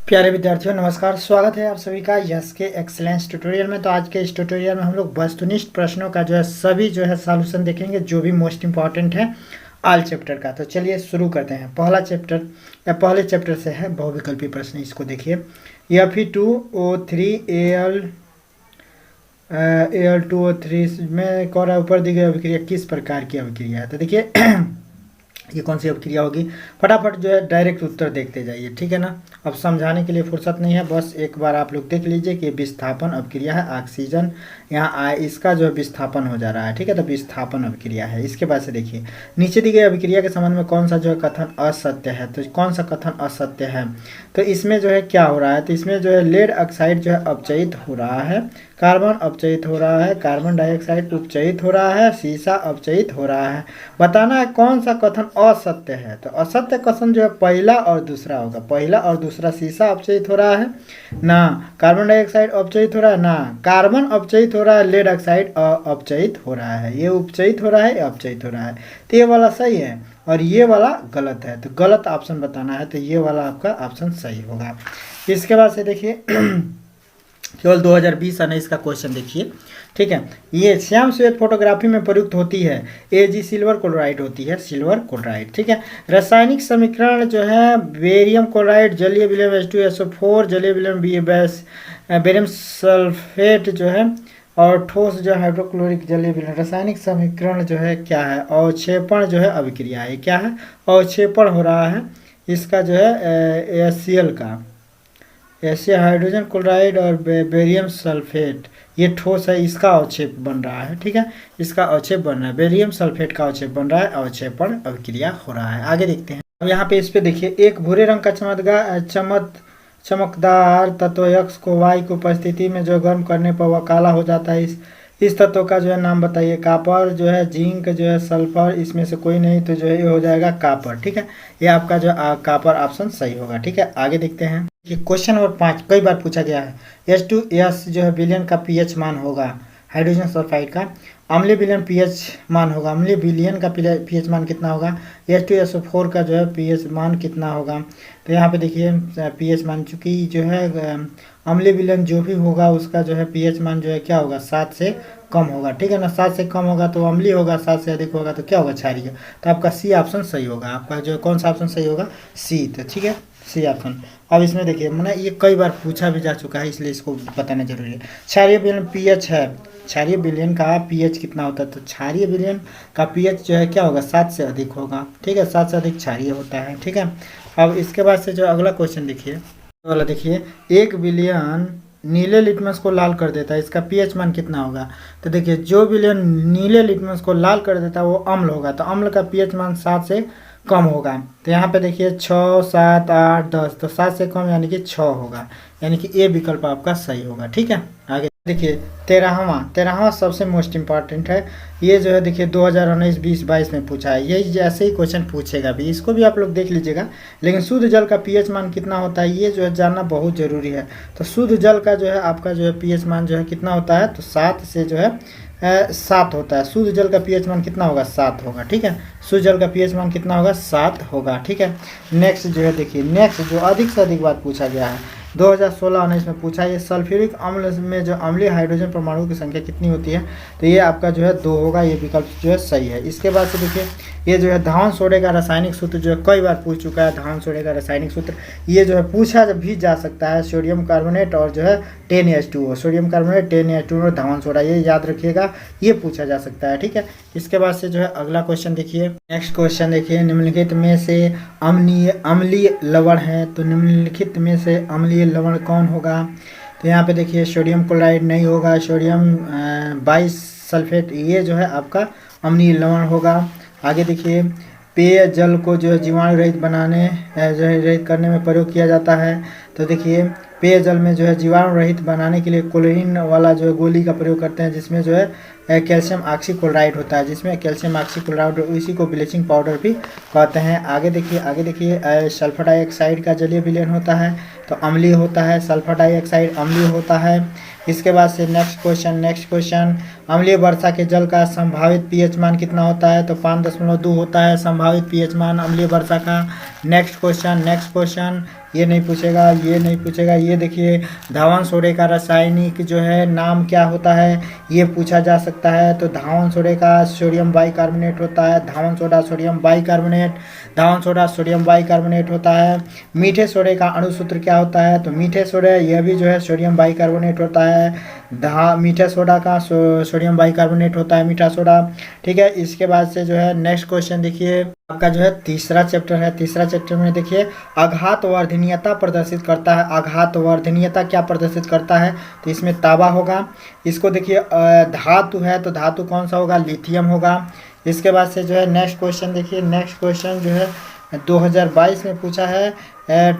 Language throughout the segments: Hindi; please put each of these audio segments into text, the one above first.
प्यारे विद्यार्थियों नमस्कार। स्वागत है आप सभी का यस के एक्सीलेंस ट्यूटोरियल में। तो आज के इस ट्यूटोरियल में हम लोग वस्तुनिष्ठ प्रश्नों का जो है सभी जो है सॉल्यूशन देखेंगे, जो भी मोस्ट इंपॉर्टेंट है ऑल चैप्टर का। तो चलिए शुरू करते हैं। पहला चैप्टर या पहले चैप्टर से है बहुविकल्पी प्रश्न। इसको देखिए, Fe2O3 में कौन ऊपर दी गई अभिक्रिया किस प्रकार की अभिक्रिया है। तो देखिए ये कौन सी अभिक्रिया होगी, फटाफट जो है डायरेक्ट उत्तर देखते जाइए, ठीक है ना। अब समझाने के लिए फुर्सत नहीं है, बस एक बार आप लोग देख लीजिए कि विस्थापन अभिक्रिया है। ऑक्सीजन यहाँ इसका जो है विस्थापन हो जा रहा है, ठीक है। तो विस्थापन अभिक्रिया है। इसके बाद से देखिए, नीचे दी गई अभिक्रिया के संबंध में कौन सा जो है कथन असत्य है। तो कौन सा कथन असत्य है, तो इसमें जो है क्या हो रहा है, तो इसमें जो है लेड ऑक्साइड जो है अपचयित हो रहा है, कार्बन अपचयित हो रहा है, कार्बन डाइऑक्साइड उपचयित हो रहा है, सीसा अपचयित हो रहा है। बताना है कौन सा कथन असत्य है। तो असत्य कथन जो है पहला और दूसरा होगा। पहला और दूसरा, सीसा अपचयित हो रहा है ना, कार्बन डाइऑक्साइड अपचयित हो रहा है ना, कार्बन अपचयित हो रहा है, लेड ऑक्साइड अपचयित हो रहा है। ये उपचयित हो रहा है, अपचयित हो रहा है। तो ये वाला सही है और ये वाला गलत है। तो गलत ऑप्शन बताना है, तो ये वाला आपका ऑप्शन सही होगा। इसके बाद से देखिए केवल 2020 19 का क्वेश्चन देखिए, ठीक है। ये श्याम श्वेत फोटोग्राफी में प्रयुक्त होती है। Ag सिल्वर क्लोराइड होती है, सिल्वर क्लोराइड, ठीक है। रासायनिक समीकरण जो है बेरियम क्लोराइड जलीय विलयन H2SO4 जलीय विलयन बेरियम सल्फेट जो है, और ठोस जो हाइड्रोक्लोरिक जलीय विलयन। रासायनिक समीकरण जो है क्या है, अवक्षेपण जो है अभिक्रिया है। क्या है, अवक्षेपण हो रहा है इसका जो है HCl का, ऐसे हाइड्रोजन क्लोराइड और बेरियम सल्फेट, ये ठोस है, इसका अवक्षेप बन रहा है, ठीक है। इसका अवक्षेप बन रहा है, बेरियम सल्फेट का अवक्षेप बन रहा है, अवक्षेपण अभिक्रिया हो रहा है। आगे देखते हैं। अब यहाँ पे इस पे देखिए, एक भूरे रंग का चमकदार तत्व X को Y की उपस्थिति में जो गर्म करने पर वह काला हो जाता है। इस तत्व का जो है नाम बताइए। कापर जो है, जिंक जो है, सल्फर, इसमें से कोई नहीं, तो जो है ये हो जाएगा कापर, ठीक है। ये आपका जो कापर ऑप्शन सही होगा, ठीक है। आगे देखते हैं कि क्वेश्चन नंबर 5 कई बार पूछा गया है। H2S जो है विलयन का pH मान होगा हाइड्रोजन सल्फाइड का। अम्लीय विलयन pH मान होगा, अम्लीय विलयन का pH मान कितना होगा। H2SO4 का जो है pH मान कितना होगा। तो यहाँ पे देखिए pH मान, चूँकि जो है अम्लीय विलयन जो भी होगा उसका जो है pH मान जो है क्या होगा, 7 से कम होगा, ठीक है ना। 7 से कम होगा तो अम्लीय होगा, 7 से अधिक होगा तो क्या होगा, क्षारीय। तो आपका सी ऑप्शन सही होगा। आपका जो कौन सा ऑप्शन सही होगा, सी। तो ठीक है, सी ऑप्शन। अब इसमें देखिए, मैंने ये कई बार पूछा भी जा चुका है, इसलिए इसको बताना जरूरी है। क्षारीय विलयन pH है, क्षारीय विलयन का pH कितना होता है, तो क्षारीय विलयन का pH जो है क्या होगा, 7 से अधिक होगा, ठीक है। 7 से अधिक क्षारीय होता है, ठीक है। अब इसके बाद से जो अगला क्वेश्चन देखिए, वाला देखिए, एक विलयन नीले लिटमस को लाल कर देता है, इसका pH मान कितना होगा। तो देखिए, जो विलयन नीले लिटमस को लाल कर देता है वो अम्ल होगा, तो अम्ल का pH मान 7 से कम होगा। तो यहाँ पे देखिए 6 7 8 10, तो 7 से कम यानी कि 6 होगा, यानी कि ए विकल्प आपका सही होगा, ठीक है। आगे देखिए, तेरहवां सबसे मोस्ट इंपॉर्टेंट है। ये जो है देखिए 2019 20 22 में पूछा है, यही जैसे ही क्वेश्चन पूछेगा भी, इसको भी आप लोग देख लीजिएगा। लेकिन शुद्ध जल का pH मान कितना होता है, ये जो है जानना बहुत ज़रूरी है। तो शुद्ध जल का जो है आपका जो है pH मान जो है कितना होता है, तो 7 से जो है 7 होता है। शुद्ध जल का pH मान कितना होगा, 7 होगा, ठीक है। शुद्ध जल का pH मान कितना होगा, 7 होगा, ठीक है। नेक्स्ट जो है देखिए, नेक्स्ट जो अधिक से अधिक बार पूछा गया है 2016-19 में पूछा है, सल्फ्यूरिक अम्ल में जो अम्लीय हाइड्रोजन परमाणु की संख्या कितनी होती है। तो ये आपका जो है 2 होगा, ये विकल्प जो है सही है। इसके बाद से देखिए, ये जो है धान सोडे का रासायनिक सूत्र जो है कई बार पूछ चुका है। धान सोडे का रासायनिक सूत्र ये जो है पूछा भी जा सकता है, सोडियम कार्बोनेट और जो है 10H2O, सोडियम कार्बोनेट 10H2O और धान सोडा, ये याद रखिएगा, ये पूछा जा सकता है, ठीक है। इसके बाद से जो है अगला क्वेश्चन देखिए, नेक्स्ट क्वेश्चन देखिए, निम्नलिखित में से अम्लीय लवण है, तो निम्नलिखित में से अम्लीय लवण कौन होगा। तो यहाँ पे देखिए सोडियम क्लोराइड नहीं होगा, सोडियम बाइसल्फेट, ये जो है आपका अम्लीय लवण होगा। आगे देखिए, पेय जल को जो है जीवाणु रहित बनाने जो है रहित करने में प्रयोग किया जाता है। तो देखिए, पेय जल में जो है जीवाणु रहित बनाने के लिए क्लोरीन वाला जो है गोली का प्रयोग करते हैं, जिसमें जो है कैल्शियम ऑक्सीक्लोराइड होता है, जिसमें कैल्शियम ऑक्सीक्लोराइड, इसी को ब्लीचिंग पाउडर भी कहते हैं। आगे देखिए सल्फर डाइऑक्साइड का जलीय विलयन होता है, तो अम्लीय होता है, सल्फर डाइऑक्साइड अम्लीय होता है। इसके बाद से नेक्स्ट क्वेश्चन, अम्लीय वर्षा के जल का संभावित pH मान कितना होता है, तो 5.2 होता है संभावित pH मान अम्लीय वर्षा का। नेक्स्ट क्वेश्चन, ये नहीं पूछेगा, ये नहीं पूछेगा। ये देखिए धावन सोडे का रासायनिक जो है नाम क्या होता है, ये पूछा जा सकता है। तो धावन सोडे का सोडियम बाइकार्बोनेट होता है, धावन सोडा सोडियम बाइकार्बोनेट, धावन सोडा सोडियम बाइकार्बोनेट होता है। मीठे सोडे का अणुसूत्र क्या होता है, तो मीठे सोडे यह भी जो है सोडियम बाइकार्बोनेट होता है। मीठा सोडा का सोडियम बाइकार्बोनेट होता है, मीठा सोडा। ठीक है, इसके बाद से जो है नेक्स्ट क्वेश्चन देखिए आपका जो है तीसरा चैप्टर है। तीसरा चैप्टर में देखिए आघात वर्धनीयता प्रदर्शित करता है। आघात वर्धनीयता क्या प्रदर्शित करता है, तो इसमें तांबा होगा। इसको देखिए धातु है, तो धातु कौन सा होगा, लिथियम होगा। इसके बाद से जो है नेक्स्ट क्वेश्चन देखिए, नेक्स्ट क्वेश्चन जो है 2022 में पूछा है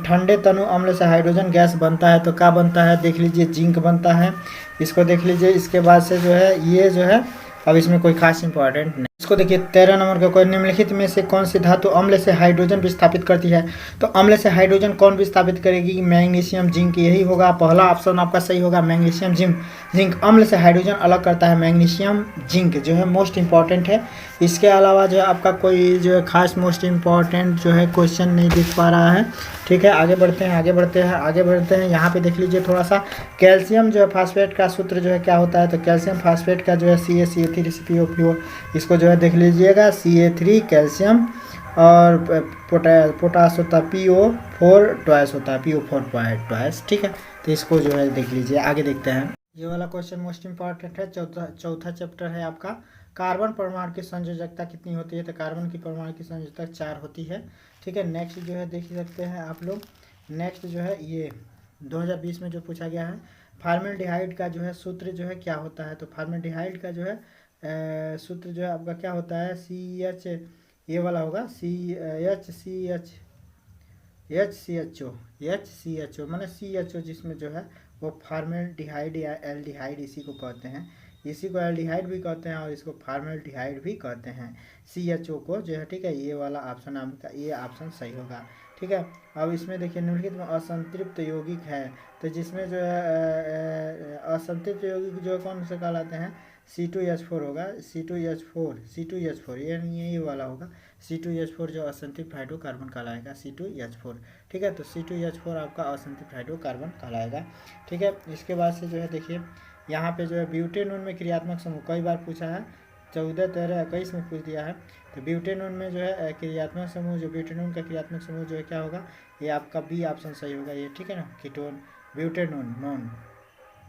ठंडे तनु अम्ल से हाइड्रोजन गैस बनता है, तो क्या बनता है, देख लीजिए जिंक बनता है। इसको देख लीजिए। इसके बाद से जो है ये जो है अब इसमें कोई खास इंपॉर्टेंट नहीं। इसको देखिए 13 नंबर का, कोई निम्नलिखित में से कौन सी धातु अम्ल से हाइड्रोजन विस्थापित करती है, तो अम्ल से हाइड्रोजन कौन विस्थापित करेगी, मैग्नीशियम जिंक, यही होगा। पहला ऑप्शन आपका सही होगा, मैग्नीशियम जिंक अम्ल से हाइड्रोजन अलग करता है, मैग्नीशियम जिंक जो है मोस्ट इंपॉर्टेंट है। इसके अलावा जो है आपका कोई जो है खास मोस्ट इंपॉर्टेंट जो है क्वेश्चन नहीं दिख पा रहा है। ठीक है, आगे बढ़ते हैं, आगे बढ़ते हैं। यहाँ पे देख लीजिए थोड़ा सा, कैल्शियम जो है फास्फेट का सूत्र जो है क्या होता है, तो कैल्शियम फास्फेट का जो है CaCO3 इसको जो है देख लीजिएगा, Ca3 कैल्शियम, और पोटास होता है PO4 ट्वाइस होता है, PO4 ट्वाइस। ठीक है, तो इसको जो है देख लीजिए। आगे देखते हैं, ये वाला क्वेश्चन मोस्ट इंपॉर्टेंट है। चौथा चैप्टर है आपका, कार्बन परमाणु की संयोजकता कितनी होती है, तो कार्बन की परमाणु की संयोजकता 4 होती है। ठीक है, नेक्स्ट जो है देख सकते हैं आप लोग। नेक्स्ट जो है ये 2020 में जो पूछा गया है, फार्मेल्डिहाइड का जो है सूत्र जो है क्या होता है, तो फार्मेल्डिहाइड का जो है सूत्र जो है आपका क्या होता है, CH, ये वाला होगा HCHO माने CHO, जिसमें जो है वो फार्मेल्डिहाइड या एल्डिहाइड इसी को कहते हैं। इसी को एल्डिहाइड भी कहते हैं और इसको फार्मेल्डिहाइड भी कहते हैं, CHO को जो है। ठीक है, ये वाला ऑप्शन आपका, ये ऑप्शन सही होगा। ठीक है, अब इसमें देखिए निम्नलिखित में असंतृप्त यौगिक है, तो जिसमें जो है असंतृप्त यौगिक जो कौन से कहलाते हैं, C2H4 होगा, C2H4 ये वाला होगा, C2H4 जो असंतृप्त हाइड्रोकार्बन कहलाएगा, C2H4। ठीक है, तो C2H4 आपका असंतृप्त हाइड्रोकार्बन कहलाएगा। ठीक है, इसके बाद से जो है देखिए यहाँ पे जो है ब्यूटेनॉन में क्रियात्मक समूह कई बार पूछा है, 14, 13, 21 में पूछ दिया है। तो ब्यूटेनॉन में जो है क्रियात्मक समूह, जो ब्यूटेनॉन का क्रियात्मक समूह जो है क्या होगा, ये आपका बी ऑप्शन सही होगा ये। ठीक है ना, कीटोन, ब्यूटेनॉन नॉन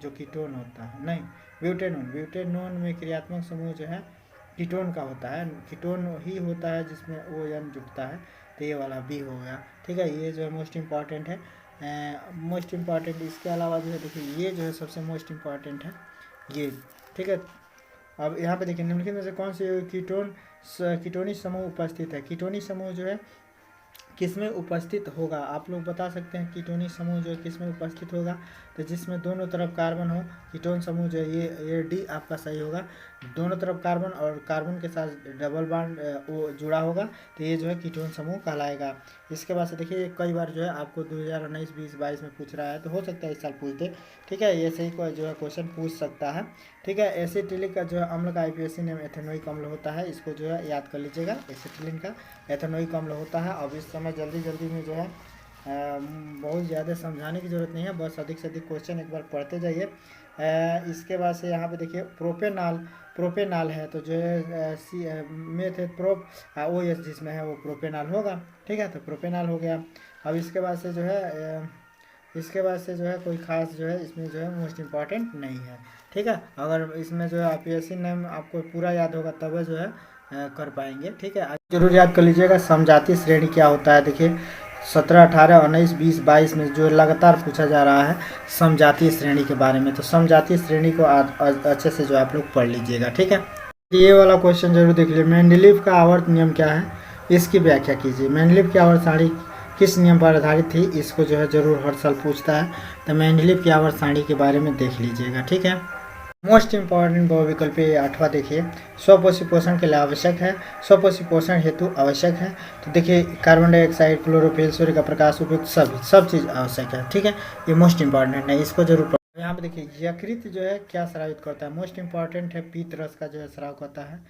जो कीटोन होता है, नहीं ब्यूटेनॉन में क्रियात्मक समूह जो है कीटोन का होता है, कीटोन ही होता है जिसमें ON जुड़ता है, तो ये वाला बी हो गया। ठीक है, ये जो है मोस्ट इंपॉर्टेंट है, मोस्ट इंपॉर्टेंट। इसके अलावा जो है देखिए ये जो है सबसे मोस्ट इंपॉर्टेंट है ये। ठीक है, अब यहाँ पे देखिए निम्नलिखित में से कौन से कीटोनी समूह उपस्थित है, कीटोनी समूह जो है किसमें उपस्थित होगा, आप लोग बता सकते हैं कीटोनी समूह जो किसमें उपस्थित होगा, तो जिसमें दोनों तरफ कार्बन हो, कीटोन समूह जो है ये डी आपका सही होगा। दोनों तरफ कार्बन और कार्बन के साथ डबल बॉन्ड वो जुड़ा होगा, तो ये जो है कीटोन समूह कहलाएगा। इसके बाद से देखिए कई बार जो है आपको 2019, 20, 22 में पूछ रहा है, तो हो सकता है इस साल पूछ दे। ठीक है, ये सही जो है क्वेश्चन पूछ सकता है। ठीक है, एसिटिलिक का जो है अम्ल का IUPAC नेम एथेनोइक अम्ल होता है, इसको जो है याद कर लीजिएगा, एसिटिलिन का एथेनोइक अम्ल होता है। अब इस समय जल्दी में जो है बहुत ज़्यादा समझाने की ज़रूरत नहीं है, बस अधिक से अधिक क्वेश्चन एक बार पढ़ते जाइए। इसके बाद से यहाँ पे देखिए प्रोपेनाल है, तो जो है OH जिसमें है वो प्रोपेनाल होगा। ठीक है, तो प्रोपेनाल हो गया। अब इसके बाद से जो है कोई खास जो है इसमें जो है मोस्ट इम्पॉर्टेंट नहीं है। ठीक है, अगर इसमें जो है IUPAC नेम आपको पूरा याद होगा तब जो है कर पाएंगे। ठीक है, जरूर याद कर लीजिएगा। समजातीय श्रेणी क्या होता है, देखिए 17, 18, 19, 20, 22 में जो लगातार पूछा जा रहा है समजातीय श्रेणी के बारे में, तो समजातीय श्रेणी को अच्छे से जो आप लोग पढ़ लीजिएगा। ठीक है, ये वाला क्वेश्चन जरूर देख लीजिए, मेंडलीव का आवर्त नियम क्या है, इसकी व्याख्या कीजिए। मेंडलीव की आवर्त सारणी किस नियम पर आधारित थी, इसको जो है जरूर हर साल पूछता है, तो मेंडलीव की आवर्त सारणी के बारे में देख लीजिएगा। ठीक है, मोस्ट इंपॉर्टेंट बहुविकल्प 8वां देखिए, स्वपोषी पोषण के लिए आवश्यक है, स्वपोषी पोषण हेतु आवश्यक है। तो देखिए कार्बन डाइऑक्साइड, क्लोरोफिल, सूर्य का प्रकाश उपयुक्त सब चीज़ आवश्यक है। ठीक है, ये मोस्ट इंपॉर्टेंट है, इसको जरूर पढ़ो। यहाँ पे देखिए यकृत जो है क्या स्रावित करता है, मोस्ट इंपॉर्टेंट है, पीत रस का जो है स्राव करता है,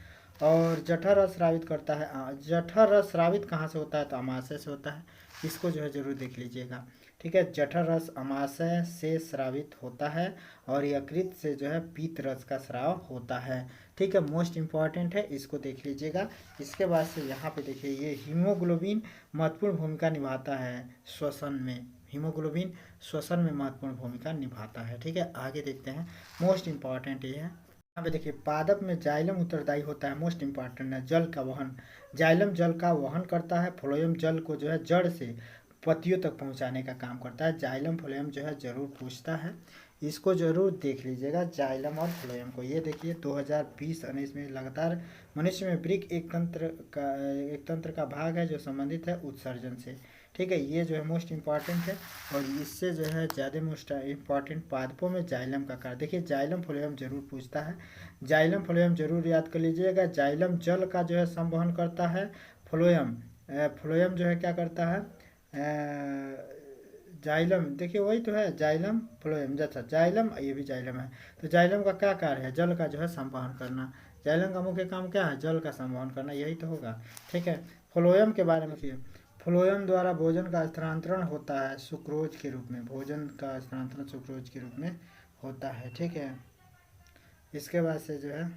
और जठर रस स्रावित करता है। जठर रस स्रावित कहाँ से होता है, तो अमाशय से होता है, इसको जो है जरूर देख लीजिएगा। ठीक है। जठर रस अमाशय से स्रावित होता है और यकृत से जो है पीत रस का स्राव होता है, ठीक है। मोस्ट इंपॉर्टेंट है, इसको देख लीजिएगा। इसके बाद से यहाँ पे देखिए ये हीमोग्लोबिन महत्वपूर्ण भूमिका निभाता है श्वसन में, हीमोग्लोबिन श्वसन में महत्वपूर्ण भूमिका निभाता है, ठीक है। आगे देखते हैं, मोस्ट इंपॉर्टेंट ये है, यहाँ पे देखिए पादप में जाइलम उत्तरदायी होता है, मोस्ट इंपॉर्टेंट है, जल का वहन। जाइलम जल का वहन करता है, फ्लोएम जल को जो है जड़ से पत्तियों तक पहुंचाने का काम करता है। जाइलम फ्लोएम जो है जरूर पूछता है, इसको जरूर देख लीजिएगा जाइलम और फ्लोएम को। ये देखिए 2020-19 में लगातार मनुष्य में वृक्क एक तंत्र का भाग है जो संबंधित है उत्सर्जन से, ठीक है। ये जो है मोस्ट इंपॉर्टेंट है और इससे जो है ज़्यादा मोस्ट इंपॉर्टेंट पादपों में जाइलम का कार्य। देखिए जाइलम फ्लोएम जरूर पूछता है, जाइलम फ्लोएम जरूर याद कर लीजिएगा। जाइलम जल का जो है संवहन करता है, फ्लोएम जो है क्या करता है, जाइलम देखिए वही तो है, जाइलम फ्लोएम, अच्छा जाइलम ये भी जाइलम है। तो जाइलम का क्या कार्य है, जल का जो है संवहन करना। जाइलम का मुख्य काम क्या है, जल का संवहन करना, यही तो होगा, ठीक है। फ्लोएम के बारे में देखिए, फ्लोएम द्वारा भोजन का स्थानांतरण होता है सुक्रोज के रूप में, भोजन का स्थानांतरण सुक्रोज के रूप में होता है, ठीक है। इसके बाद से जो है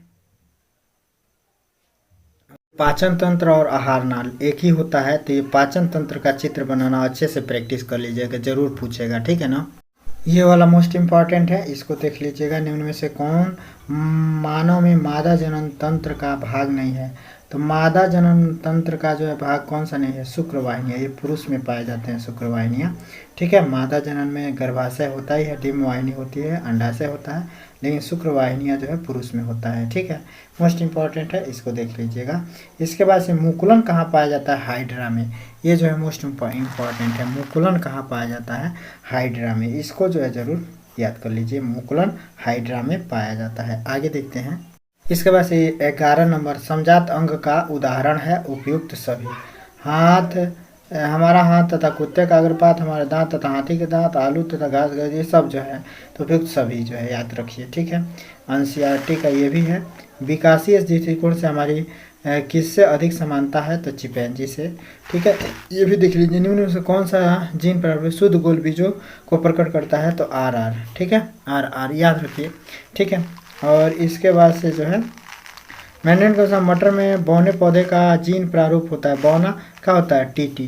पाचन तंत्र और आहार नाल एक ही होता है, तो ये पाचन तंत्र का चित्र बनाना अच्छे से प्रैक्टिस कर लीजिएगा, जरूर पूछेगा, ठीक है ना। ये वाला मोस्ट इंपॉर्टेंट है, इसको देख लीजिएगा। निम्न में से कौन मानव में मादा जनन तंत्र का भाग नहीं है, तो मादा जनन तंत्र का जो है भाग कौन सा नहीं है, शुक्रवाहिनियाँ, ये पुरुष में पाए जाते हैं शुक्रवाहिनियाँ, ठीक है। मादा जनन में गर्भाशय होता ही है, डिम्ब वाहिनी होती है, अंडाशय होता है, लेकिन शुक्रवाहिनियाँ जो है पुरुष में होता है, ठीक है। मोस्ट इंपॉर्टेंट है, इसको देख लीजिएगा। इसके बाद से मुकुलन कहाँ पाया जाता है, हाइड्रा में, ये जो है मोस्ट इम्पॉर्टेंट है, मुकुलन कहाँ पाया जाता है, हाइड्रा में, इसको जो है जरूर याद कर लीजिए, मुकुलन हाइड्रा में पाया जाता है। आगे देखते हैं, इसके बाद से 11 नंबर समजात अंग का उदाहरण है उपयुक्त सभी। हाथ, हमारा हाथ तथा कुत्ते का अग्रपात, हमारे दांत तथा हाथी के दांत, आलू तथा घास, ये सब जो है तो उपयुक्त सभी जो है याद रखिए, ठीक है। एनसीईआरटी का ये भी है। विकासीय दृष्टिकोण से हमारी किससे अधिक समानता है, तो चिंपैंजी से, ठीक है। ये भी देख लीजिए, निम्न में से कौन सा जीन प्रभाव शुद्ध गोल बीजों को प्रकट करता है, तो RR, ठीक है, RR याद रखिए, ठीक है। और इसके बाद से जो है मैंडेन का मटर में बौने पौधे का जीन प्रारूप होता है, बौना क्या होता है, TT,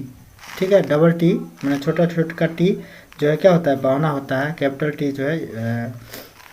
ठीक है, डबल T मैंने छोटा का T जो है क्या होता है, बौना होता है, कैपिटल T जो है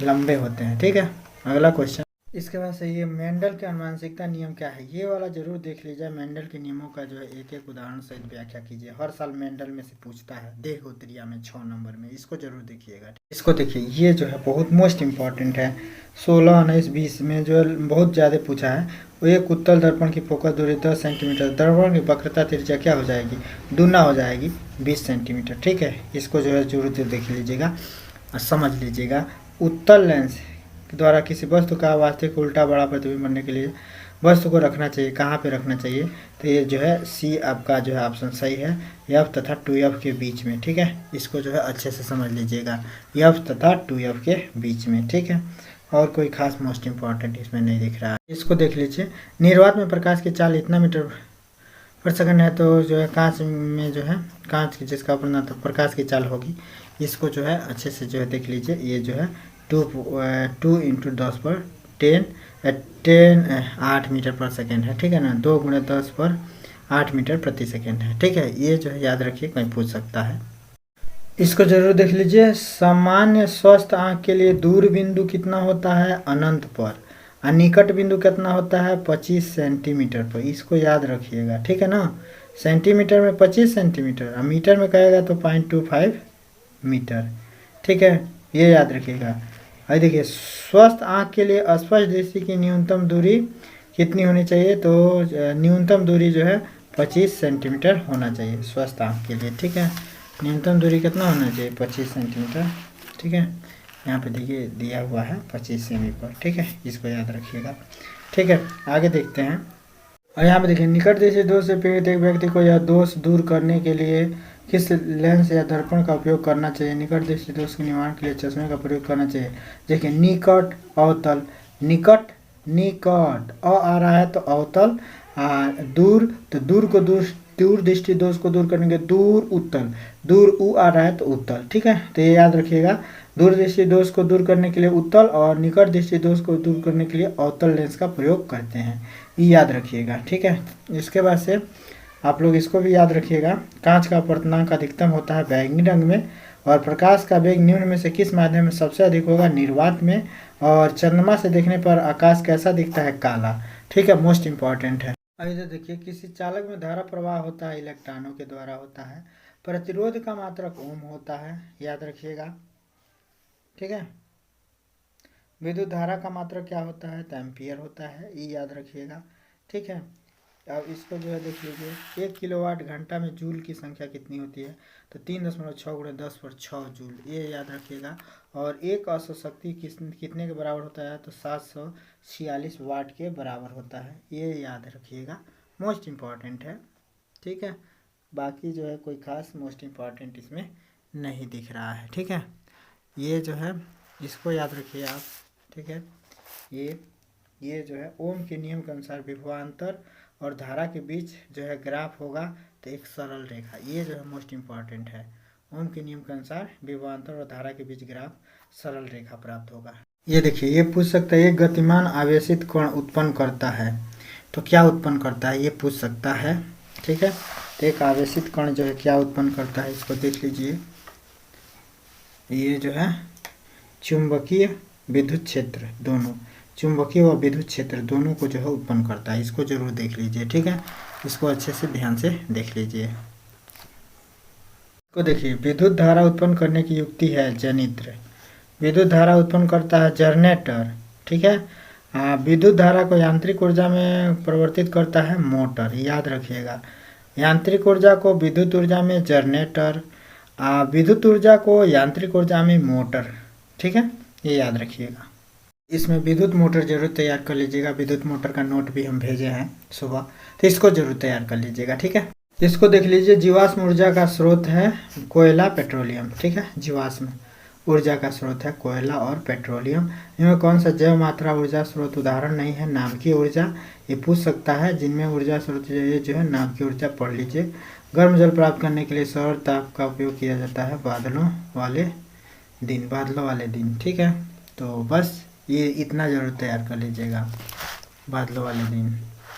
लंबे होते हैं, ठीक है। अगला क्वेश्चन, इसके बाद से ये मेंडल के अनुवांशिकता नियम क्या है, ये वाला जरूर देख लीजिए। मेंडल के नियमों का जो है एक एक उदाहरण सहित व्याख्या कीजिए, हर साल मेंडल में से पूछता है, देह उत्तरीय में 6 नंबर में, इसको जरूर देखिएगा। इसको देखिए, ये जो है बहुत मोस्ट इंपॉर्टेंट है, 16, 19, 20 में जो है बहुत ज़्यादा पूछा है। वो एक उत्तल दर्पण की फोकस दूरी 10 सेंटीमीटर, दर्पण की वक्रता त्रिज्या क्या हो जाएगी, दुना हो जाएगी, 20 सेंटीमीटर, ठीक है। इसको जो है जरूर देख लीजिएगा और समझ लीजिएगा। उत्तल लेंस द्वारा किसी वस्तु का वास्तविक उल्टा बड़ा प्रतिबिंब बनने के लिए वस्तु को रखना चाहिए, कहाँ पे रखना चाहिए, तो ये जो है C आपका जो है ऑप्शन सही है, F तथा 2F के बीच में, ठीक है। इसको जो है अच्छे से समझ लीजिएगा, F तथा 2F के बीच में, ठीक है। और कोई खास मोस्ट इंपॉर्टेंट इसमें नहीं दिख रहा है, इसको देख लीजिए। निर्वात में प्रकाश की चाल इतना मीटर पर सेकंड है, तो जो है कांच में जो है कांच की जिसका अपना तो प्रकाश की चाल होगी, इसको जो है अच्छे से जो है देख लीजिए। ये जो है 2 × 10 8 मीटर पर सेकेंड है, ठीक है ना, 2 × 10 पर 8 मीटर प्रति सेकेंड है, ठीक है। ये जो है याद रखिए, कहीं पूछ सकता है, इसको जरूर देख लीजिए। सामान्य स्वस्थ आँख के लिए दूर बिंदु कितना होता है, अनंत पर, और निकट बिंदु कितना होता है, 25 सेंटीमीटर पर, इसको याद रखिएगा, ठीक है ना। सेंटीमीटर में 25 सेंटीमीटर और मीटर में कहेगा तो 0.25 मीटर, ठीक है, ये याद रखिएगा। और देखिए स्वस्थ आँख के लिए स्पष्ट दृष्टि की न्यूनतम दूरी कितनी होनी चाहिए, तो न्यूनतम दूरी जो है 25 सेंटीमीटर होना चाहिए स्वस्थ आँख के लिए, ठीक है। न्यूनतम दूरी कितना होना चाहिए, 25 सेंटीमीटर, ठीक है। यहाँ पे देखिए दिया हुआ है 25 सेमी पर, ठीक है, इसको याद रखिएगा, ठीक है। आगे देखते हैं, और यहाँ पे देखिए निकट दृष्टि दोष से पीड़ित एक व्यक्ति को यह दोष दूर करने के लिए किस लेंस या दर्पण का उपयोग करना चाहिए, निकट दृष्टि दोष के निवारण के लिए चश्मे का प्रयोग करना चाहिए। देखिए निकट अवतल, निकट निकट आ रहा है तो अवतल, दूर तो दूर को दूर दूर दृष्टि दोष को दूर करने के दूर उत्तल, दूर उ आ रहा है तो उत्तल, ठीक है। तो ये याद रखिएगा, दूर दृष्टि दोष को दूर करने के लिए उत्तल और निकट दृष्टि दोष को दूर करने के लिए अवतल लेंस का प्रयोग करते हैं, ये याद रखिएगा, ठीक है। इसके बाद से आप लोग इसको भी याद रखिएगा, कांच का अपवर्तनांक अधिकतम होता है बैंगनी रंग में, और प्रकाश का वेग निम्न में से किस माध्यम में सबसे अधिक होगा, निर्वात में, और चंद्रमा से देखने पर आकाश कैसा दिखता है, काला, ठीक है, मोस्ट इंपॉर्टेंट है। अब इधर देखिए, किसी चालक में धारा प्रवाह होता है इलेक्ट्रॉनों के द्वारा होता है, प्रतिरोध का मात्रक ओम होता है, याद रखिएगा, ठीक है। विद्युत धारा का मात्रक क्या होता है, तो एम्पियर होता है, ये याद रखिएगा, ठीक है। अब इसको जो है देख लीजिए, 1 किलोवाट घंटा में जूल की संख्या कितनी होती है, तो 3.6 × 10⁻6 जूल, ये याद रखिएगा। और एक औसत शक्ति कितने के बराबर होता है, तो 746 वाट के बराबर होता है, ये याद रखिएगा, मोस्ट इम्पॉर्टेंट है, ठीक है। बाकी जो है कोई खास मोस्ट इम्पॉर्टेंट इसमें नहीं दिख रहा है, ठीक है। ये जो है इसको याद रखिए आप, ठीक है। ये जो है ओम के नियम के अनुसार विभवांतर और धारा के बीच जो है ग्राफ होगा तो एक सरल रेखा, ये जो है मोस्ट इम्पॉर्टेंट है, ओम के नियम के अनुसार विभवांतर और धारा के बीच ग्राफ सरल रेखा प्राप्त होगा। ये देखिए, ये पूछ सकता है, एक गतिमान आवेशित कण उत्पन्न करता है तो क्या उत्पन्न करता है, ये पूछ सकता है, ठीक है। तो एक आवेशित कण जो है क्या उत्पन्न करता है, इसको देख लीजिए, ये जो है चुंबकीय विद्युत क्षेत्र, दोनों चुंबकीय व विद्युत क्षेत्र दोनों को जो है उत्पन्न करता है, इसको जरूर देख लीजिए, ठीक है। इसको अच्छे से ध्यान से देख लीजिए। को देखिए, विद्युत धारा उत्पन्न करने की युक्ति है जनित्र, विद्युत धारा उत्पन्न करता है जनरेटर, ठीक है। विद्युत धारा को यांत्रिक ऊर्जा में परिवर्तित करता है मोटर, याद रखिएगा, यांत्रिक ऊर्जा को विद्युत ऊर्जा में जनरेटर, विद्युत ऊर्जा को यांत्रिक ऊर्जा में मोटर, ठीक है, ये याद रखिएगा। इसमें विद्युत मोटर जरूर तैयार कर लीजिएगा, विद्युत मोटर का नोट भी हम भेजे हैं सुबह, तो इसको जरूर तैयार कर लीजिएगा, ठीक है। इसको देख लीजिए, जीवाश्म ऊर्जा का स्रोत है कोयला पेट्रोलियम, ठीक है, जीवाश्म ऊर्जा का स्रोत है कोयला और पेट्रोलियम। इनमें कौन सा जैव मात्रा ऊर्जा स्रोत उदाहरण नहीं है, नाभिकीय ऊर्जा, ये पूछ सकता है, जिनमें ऊर्जा स्रोत ये जो है नाभिकीय ऊर्जा पढ़ लीजिए। गर्म जल प्राप्त करने के लिए सौर ताप का उपयोग किया जाता है बादलों वाले दिन, ठीक है। तो बस ये इतना जरूर तैयार कर लीजिएगा, बादलों वाले दिन,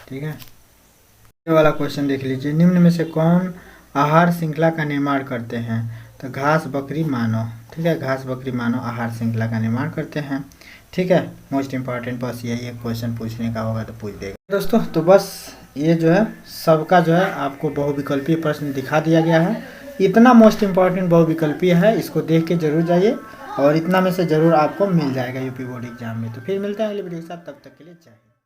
ठीक है। ये वाला क्वेश्चन देख लीजिए, निम्न में से कौन आहार श्रृंखला का निर्माण करते हैं, तो घास बकरी मानव, ठीक है, घास बकरी मानव आहार श्रृंखला का निर्माण करते हैं, ठीक है। मोस्ट इम्पॉर्टेंट बस यही एक क्वेश्चन पूछने का होगा तो पूछ देगा दोस्तों। तो बस ये जो है सबका जो है आपको बहुविकल्पीय प्रश्न दिखा दिया गया है, इतना मोस्ट इम्पॉर्टेंट बहुविकल्पीय है, इसको देख के जरूर जाइए, और इतना में से जरूर आपको मिल जाएगा यूपी बोर्ड एग्जाम में। तो फिर मिलते हैं अगले वीडियो के साथ, तब तक के लिए जय हिंद।